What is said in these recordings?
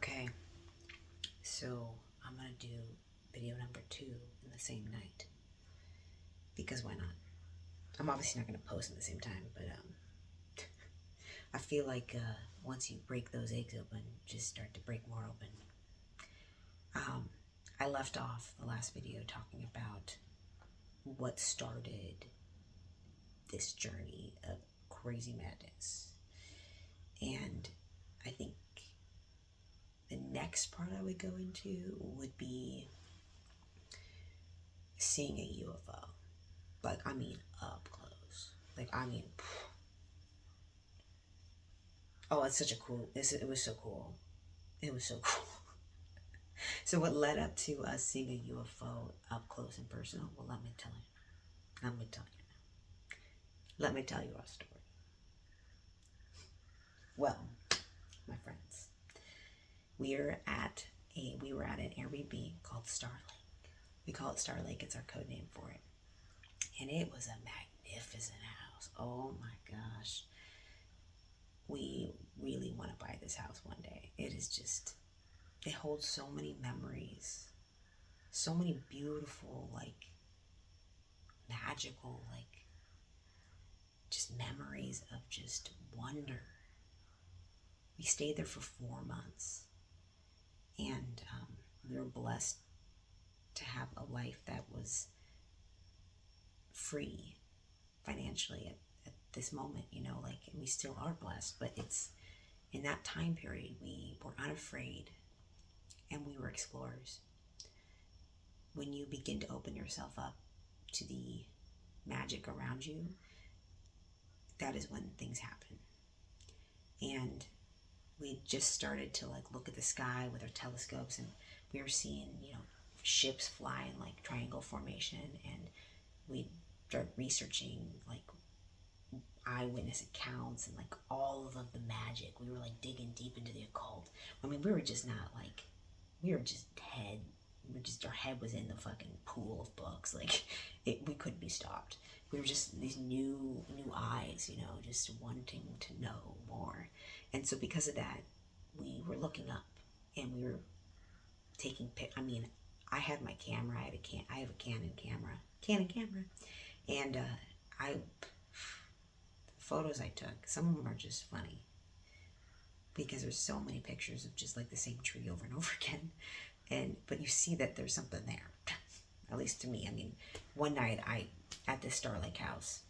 Okay, so I'm gonna do video number 2 in the same night. Because why not? I'm obviously not gonna post at the same time, but I feel like once you break those eggs open, just start to break more open. I left off the last video talking about what started this journey of crazy madness. And I think the next part I would go into would be seeing a UFO. Like, I mean, up close. Like, I mean, oh, it's such a cool, it was so cool. It was so cool. So what led up to us seeing a UFO up close and personal? Well, let me tell you. Let me tell you now. Let me tell you our story. Well, my friends, we were at an Airbnb called Star Lake. We call it Star Lake. It's our code name for it. And it was a magnificent house. Oh my gosh. We really want to buy this house one day. It holds so many memories. So many beautiful, like, magical, like, just memories of just wonder. We stayed there for 4 months. And we were blessed to have a life that was free financially at this moment, like, and we still are blessed, but it's in that time period we were unafraid and we were explorers. When you begin to open yourself up to the magic around you, that is when things happen. And we just started to look at the sky with our telescopes, and we were seeing ships fly in like triangle formation, and we started researching like eyewitness accounts and like all of the magic. We were like digging deep into the occult. I mean, we were just not like, we were just our head was in the fucking pool of books. Like, we couldn't be stopped. We were just these new eyes, just wanting to know more. And so because of that, we were looking up and we were taking I had my camera. I have a Canon camera, and the photos I took, some of them are just funny because there's so many pictures of just like the same tree over and over again, but you see that there's something there, at least to me. I mean, one night at this Star Lake house,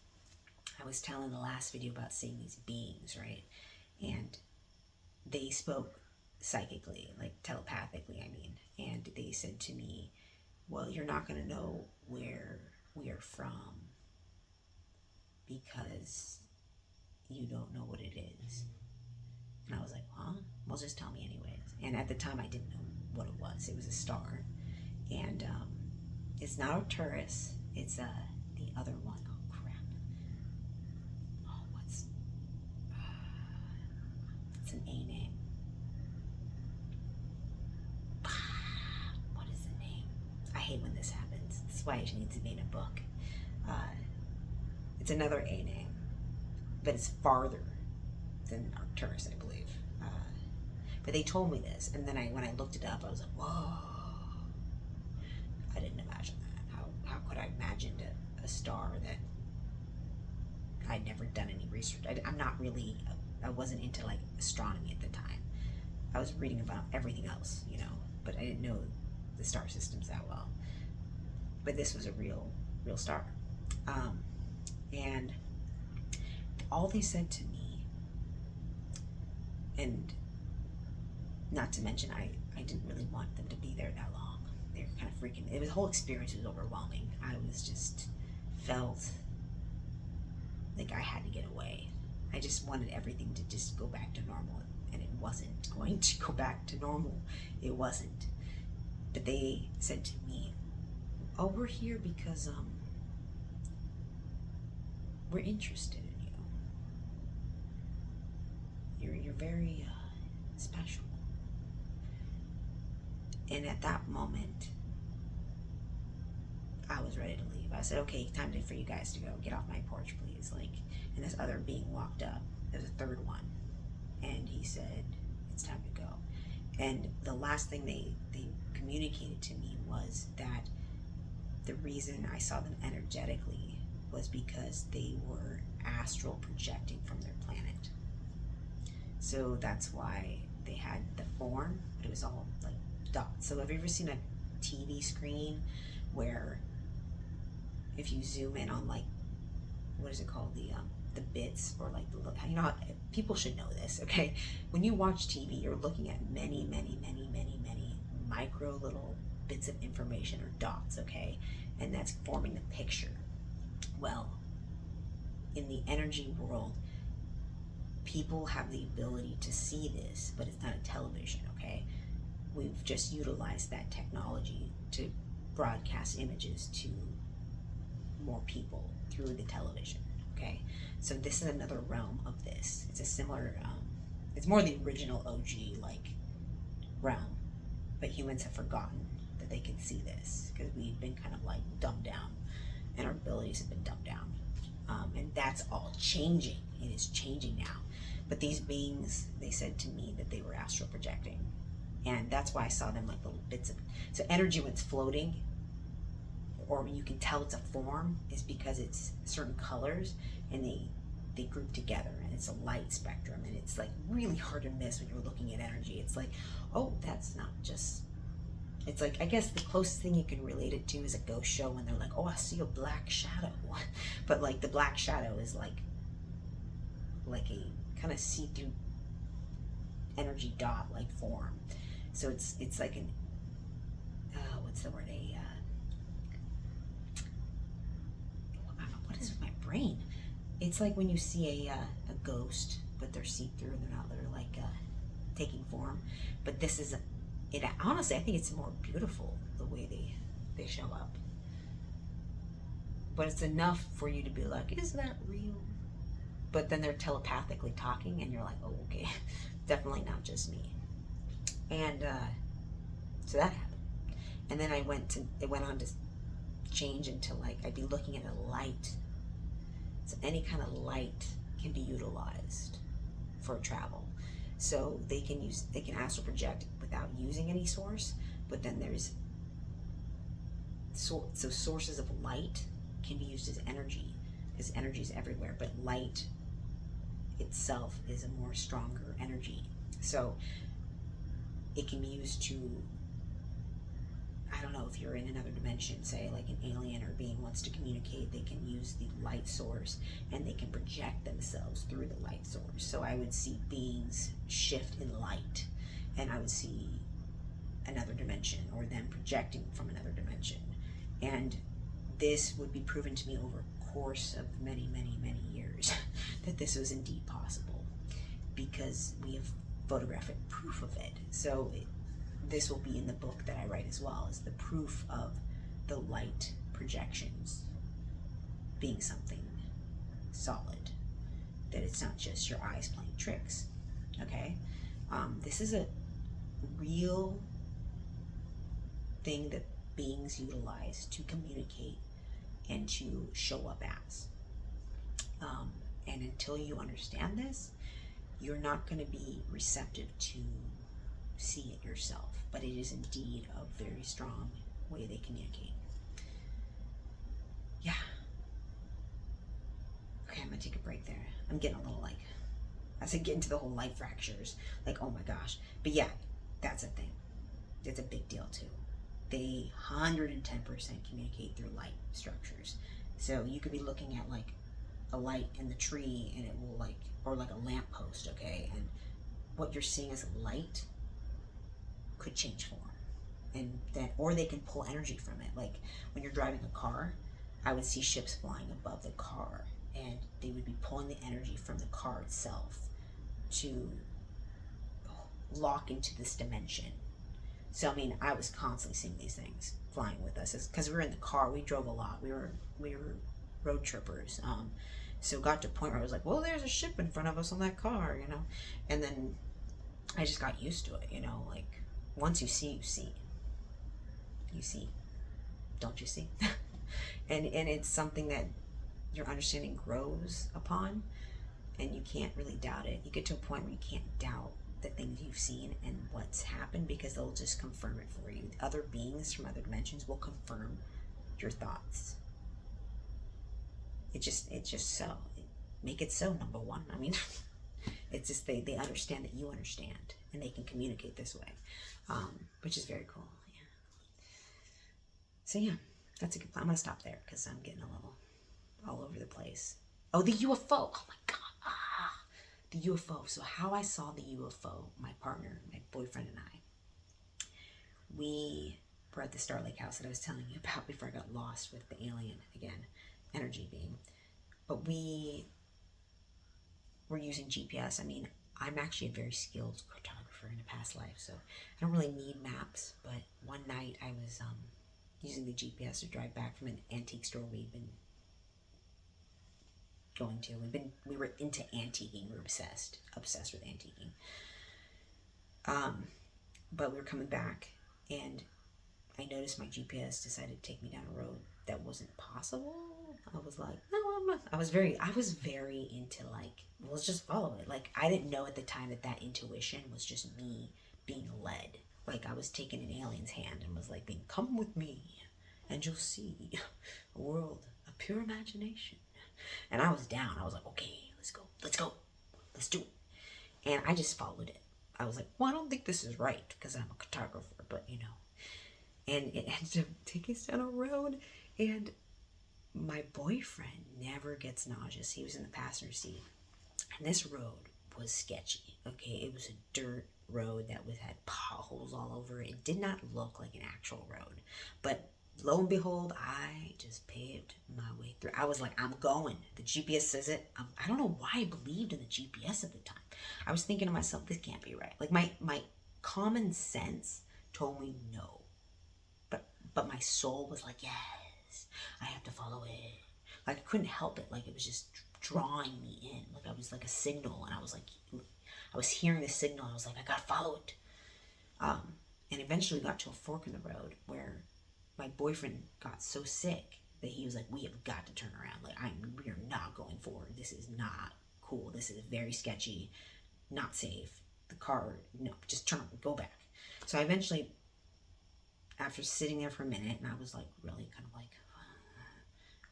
I was telling the last video about seeing these beings, right? And they spoke psychically, like telepathically, and they said to me, well, you're not going to know where we are from because you don't know what it is. And I was like, huh? Well, just tell me anyways. And at the time, I didn't know what it was. It was a star. And it's not Arcturus. It's the other one. Oh, crap. Oh, it's an A name. What is the name? I hate when this happens. That's why it needs to be in a book. It's another A name, but it's farther than Arcturus, I believe. But they told me this, and then when I looked it up, I was like, whoa. I didn't imagine that. How could I imagine a star that I'd never done any research? I'm not really, I wasn't into like astronomy at the time. I was reading about everything else, but I didn't know the star systems that well. But this was a real star. And all they said to me, and not to mention I didn't really want them to be there that long. They were kind of freaking, the whole experience was overwhelming. I was just felt like I had to get away. I just wanted everything to just go back to normal, and it wasn't going to go back to normal. It wasn't. But they said to me, oh, we're here because we're interested in you. You're very special. And at that moment, I was ready to leave. I said, okay, time for you guys to go. Get off my porch, please. And this other being walked up. There's a third one. And he said, it's time to go. And the last thing they communicated to me was that the reason I saw them energetically was because they were astral projecting from their planet. So that's why they had the form, but it was all like dots. So have you ever seen a TV screen where if you zoom in on like, what is it called, the bits, or like the, you know how, people should know this, okay? When you watch TV, you're looking at many micro little bits of information, or dots, okay? And that's forming the picture. Well, in the energy world, people have the ability to see this, but it's not a television, okay? We've just utilized that technology to broadcast images to more people through the television, okay? So this is another realm of this. It's a similar, it's more the original OG like realm, but humans have forgotten that they can see this because we've been kind of like dumbed down, and our abilities have been dumbed down. And that's all changing. It is changing now. But these beings, they said to me that they were astral projecting. And that's why I saw them like little bits of, so energy when it's floating, or when you can tell it's a form, is because it's certain colors and they group together, and it's a light spectrum, and it's like really hard to miss when you're looking at energy. It's like, oh, that's not just, it's like, I guess the closest thing you can relate it to is a ghost show when they're like, oh, I see a black shadow. But like the black shadow is like a kind of see-through energy dot like form. So it's like an, what's the word, what is with my brain? It's like when you see a ghost, but they're see-through and they're like taking form. But this is it. Honestly, I think it's more beautiful the way they show up. But it's enough for you to be like, is that real? But then they're telepathically talking, and you're like, oh, okay, definitely not just me. And so that happened. And then it went on to change into like, I'd be looking at a light. So any kind of light can be utilized for travel. So they can astral project without using any source, but then there's, so sources of light can be used as energy, because energy is everywhere, but light itself is a more stronger energy. So it can be used to, I don't know, if you're in another dimension, say like an alien or being wants to communicate, they can use the light source and they can project themselves through the light source. So I would see beings shift in light, and I would see another dimension, or them projecting from another dimension. And this would be proven to me over a course of many years that this was indeed possible, because we have photographic proof of it. So this will be in the book that I write as well, as the proof of the light projections being something solid, that it's not just your eyes playing tricks, okay? This is a real thing that beings utilize to communicate and to show up as. And until you understand this, you're not going to be receptive to see it yourself. But it is indeed a very strong way they communicate. Yeah. Okay, I'm going to take a break there. I'm getting a little like, as I get into the whole light fractures, like, oh my gosh. But yeah, that's a thing. It's a big deal too. They 110% communicate through light structures. So you could be looking at like a light in the tree, and it will like, or like a lamppost, okay? And what you're seeing as a light could change form. And then, or they can pull energy from it. Like when you're driving a car, I would see ships flying above the car, and they would be pulling the energy from the car itself to lock into this dimension. So I mean, I was constantly seeing these things flying with us, because we were in the car. We drove a lot. We were road trippers. So it got to a point where I was like, well, there's a ship in front of us on that car, you know. And then I just got used to it, you know. Like once you see, you see. You see, don't you see? and it's something that your understanding grows upon, and you can't really doubt it. You get to a point where you can't doubt the things you've seen and what's happened, because they'll just confirm it for you. Other beings from other dimensions will confirm your thoughts. It's just so. Make it so, number one. I mean, it's just they understand that you understand, and they can communicate this way, which is very cool. Yeah. So yeah, that's a good plan. I'm gonna stop there because I'm getting a little all over the place. Oh, the UFO. Oh my God. The UFO. So how I saw the UFO, my partner, my boyfriend and I, we were at the Star Lake house that I was telling you about before I got lost with the alien, again, energy being. But we were using GPS. I mean, I'm actually a very skilled cartographer in a past life, so I don't really need maps. But one night I was using the GPS to drive back from an antique store we'd been going to. We were into antiquing. We were obsessed with antiquing. But we were coming back, and I noticed my GPS decided to take me down a road that wasn't possible. I was like, no, I'm not. I was very into like, well, let's just follow it. Like, I didn't know at the time that intuition was just me being led. Like, I was taking an alien's hand and was like, being, come with me, and you'll see a world of pure imagination. And I was down. I was like, okay, let's go, let's do it. And I just followed it. I was like, well, I don't think this is right because I'm a cartographer, but you know. And it ended up taking us down a road, and my boyfriend never gets nauseous. He was in the passenger seat, and this road was sketchy. Okay, it was a dirt road that had potholes all over it. It did not look like an actual road, but lo and behold, I just paved my way through. I was like, I'm going. The GPS says it. I don't know why I believed in the GPS at the time. I was thinking to myself, this can't be right. Like my common sense told me no. But my soul was like, yes, I have to follow it. Like, I couldn't help it. Like, it was just drawing me in. Like, I was like a signal, and I was hearing the signal, and I was like, I gotta follow it. And eventually got to a fork in the road where my boyfriend got so sick that he was like, we have got to turn around. Like, we are not going forward. This is not cool. This is very sketchy, not safe. The car, no, just turn, go back. So I eventually, after sitting there for a minute, and I was like really kind of like, I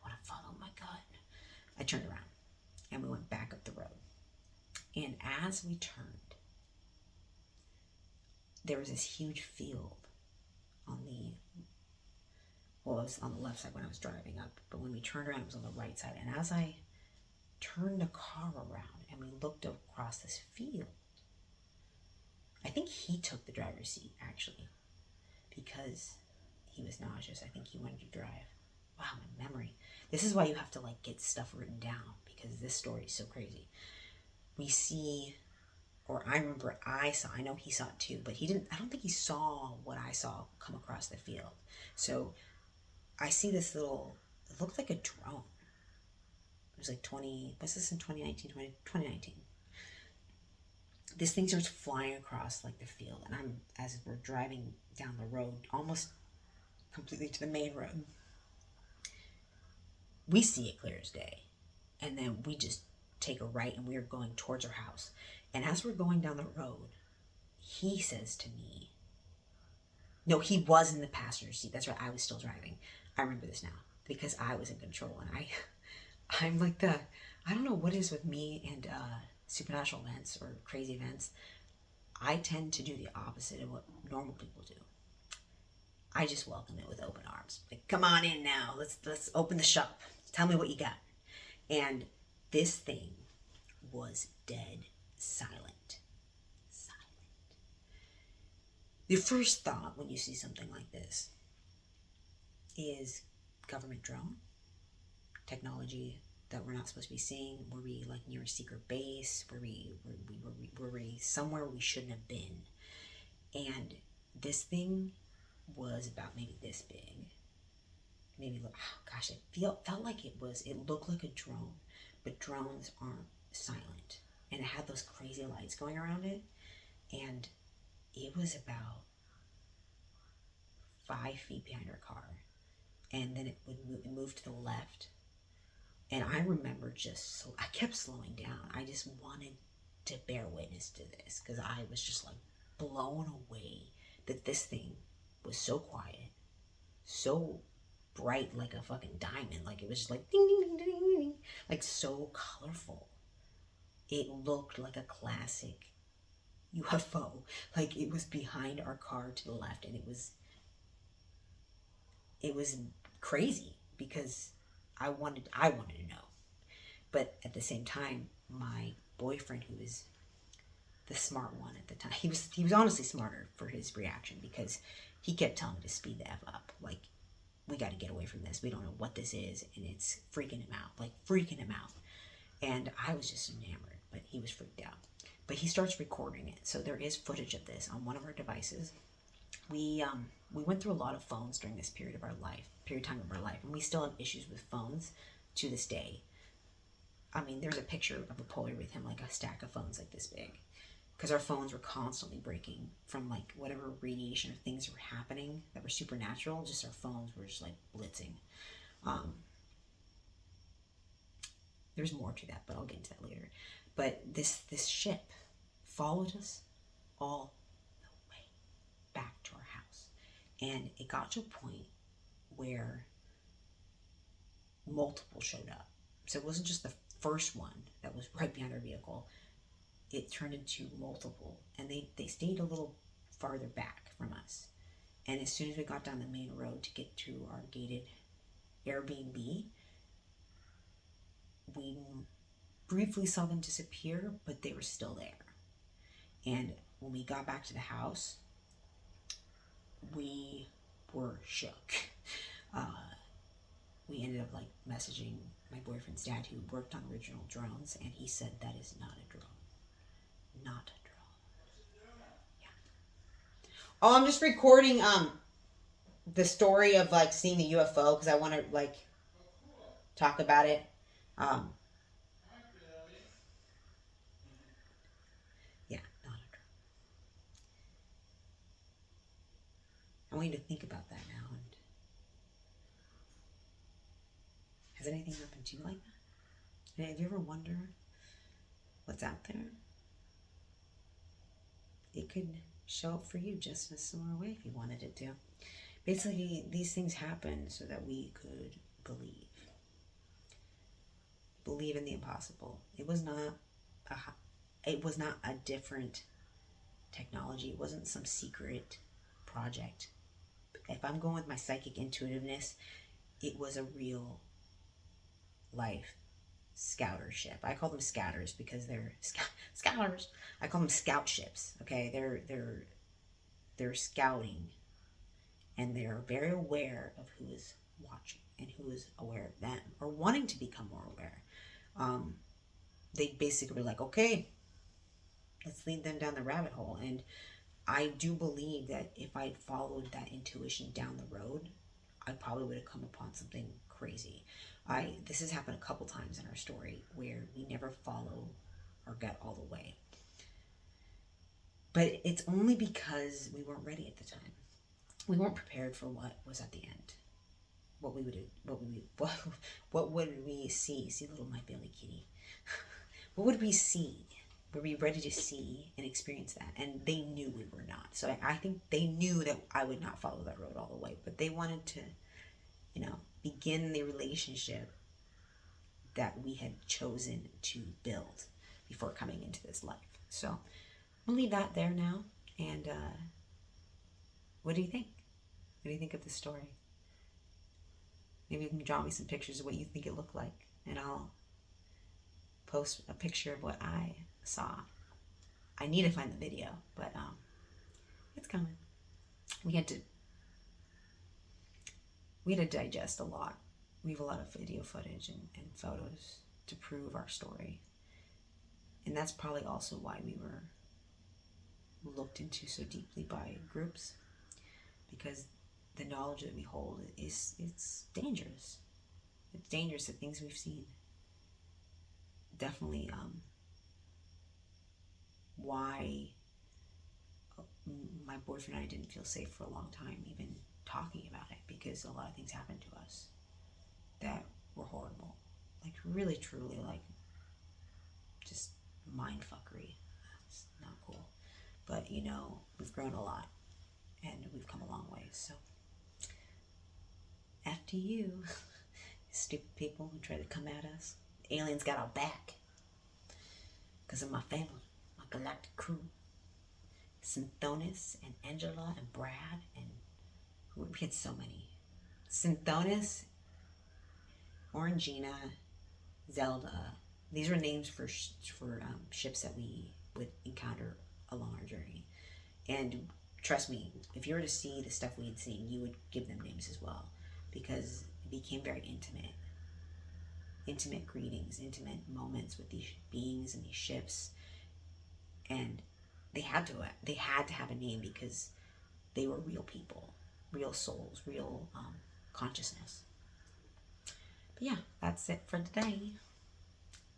want to follow my gut, I turned around and we went back up the road. And as we turned, there was this huge field on it was on the left side when I was driving up, but when we turned around, it was on the right side. And as I turned the car around and we looked across this field, I think he took the driver's seat actually, because he was nauseous. I think he wanted to drive. Wow, my memory. This is why you have to like get stuff written down, because this story is so crazy. We see, or I remember I know he saw it too, but he didn't, I don't think he saw what I saw come across the field. So I see this little, it looked like a drone. It was like 2019. This thing starts flying across like the field, and as we're driving down the road, almost completely to the main road, we see it clear as day. And then we just take a right, and we are going towards our house. And as we're going down the road, he says to me, no, he was in the passenger seat. That's right, I was still driving. I remember this now because I was in control, and I'm like I don't know what it is with me and supernatural events or crazy events. I tend to do the opposite of what normal people do. I just welcome it with open arms. Like, come on in now. Let's open the shop. Tell me what you got. And this thing was dead silent. Your first thought when you see something like this is government drone, technology that we're not supposed to be seeing. Were we like near a secret base? Were we somewhere we shouldn't have been? And this thing was about maybe this big. Maybe, oh gosh, it felt like it looked like a drone, but drones aren't silent. And it had those crazy lights going around it. And it was about 5 feet behind our car. And then it move to the left. And I remember I kept slowing down. I just wanted to bear witness to this, because I was just like blown away that this thing was so quiet, so bright, like a fucking diamond. Like it was just like ding ding ding ding ding, ding, like so colorful. It looked like a classic UFO. Like it was behind our car to the left, and it was crazy because I wanted to know. But at the same time, my boyfriend, who was the smart one at the time, he was honestly smarter for his reaction, because he kept telling me to speed the F up. Like, we got to get away from this. We don't know what this is, and it's freaking him out. Like, freaking him out. And I was just enamored, but he was freaked out. But he starts recording it. So there is footage of this on one of our devices. We went through a lot of phones during this period of time of our life, and we still have issues with phones to this day. I mean, there's a picture of a Polaroid with him, like a stack of phones like this big, because our phones were constantly breaking from like whatever radiation or things were happening that were supernatural. Just our phones were just like blitzing. There's more to that, but I'll get into that later. But this ship followed us all the way back to our house, and it got to a point where multiple showed up. So it wasn't just the first one that was right behind our vehicle. It turned into multiple, and they stayed a little farther back from us. And as soon as we got down the main road to get to our gated Airbnb, we briefly saw them disappear, but they were still there. And when we got back to the house, we were shook. We ended up like messaging my boyfriend's dad, who worked on original drones, and he said, that is not a drone. Not a drone. Yeah. Oh, I'm just recording the story of like seeing the UFO, because I want to like talk about it. Yeah, not a drone. I want you to think about that now. And has anything happened to you like that? Have you ever wondered what's out there? It could show up for you just in a similar way if you wanted it to. Basically, these things happen so that we could believe in the impossible. It was not a different technology. It wasn't some secret project. If I'm going with my psychic intuitiveness, it was a real life scouter ship. I call them scouters because they're scouters. I call them scout ships. Okay, they're scouting, and they're very aware of who is watching and who is aware of them or wanting to become more aware. They basically were like, okay, let's lead them down the rabbit hole. And I do believe that if I'd followed that intuition down the road, I probably would have come upon something crazy. This has happened a couple times in our story where we never follow our gut all the way. But it's only because we weren't ready at the time. We weren't prepared for what was at the end. What would we see? See little my Bailey kitty. What would we see? Were we ready to see and experience that? And they knew we were not. So I think they knew that I would not follow that road all the way. But they wanted to, begin the relationship that we had chosen to build before coming into this life. So I'll leave that there now. And what do you think? What do you think of the story? Maybe you can draw me some pictures of what you think it looked like, and I'll post a picture of what I saw. I need to find the video, but it's coming. We had to digest a lot. We have a lot of video footage and photos to prove our story. And that's probably also why we were looked into so deeply by groups, because the knowledge that we hold it's dangerous. It's dangerous, the things we've seen. Definitely why my boyfriend and I didn't feel safe for a long time even talking about it, because a lot of things happened to us that were horrible. Like really, truly, like just mind fuckery. It's not cool. But, you know, we've grown a lot and we've come a long way. So, after you, stupid people who try to come at us. Aliens got our back because of my family, my galactic crew. Synthonis and Angela and Brad and we had so many. Synthonis, Orangina, Zelda. These were names for ships that we would encounter along our journey. And trust me, if you were to see the stuff we had seen, you would give them names as well, because it became very intimate. Intimate greetings, intimate moments with these beings and these ships, and they had to have a name because they were real people, real souls, real consciousness. But yeah, that's it for today.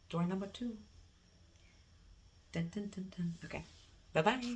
Door number 2. Dun, dun, dun, dun. Okay, bye bye.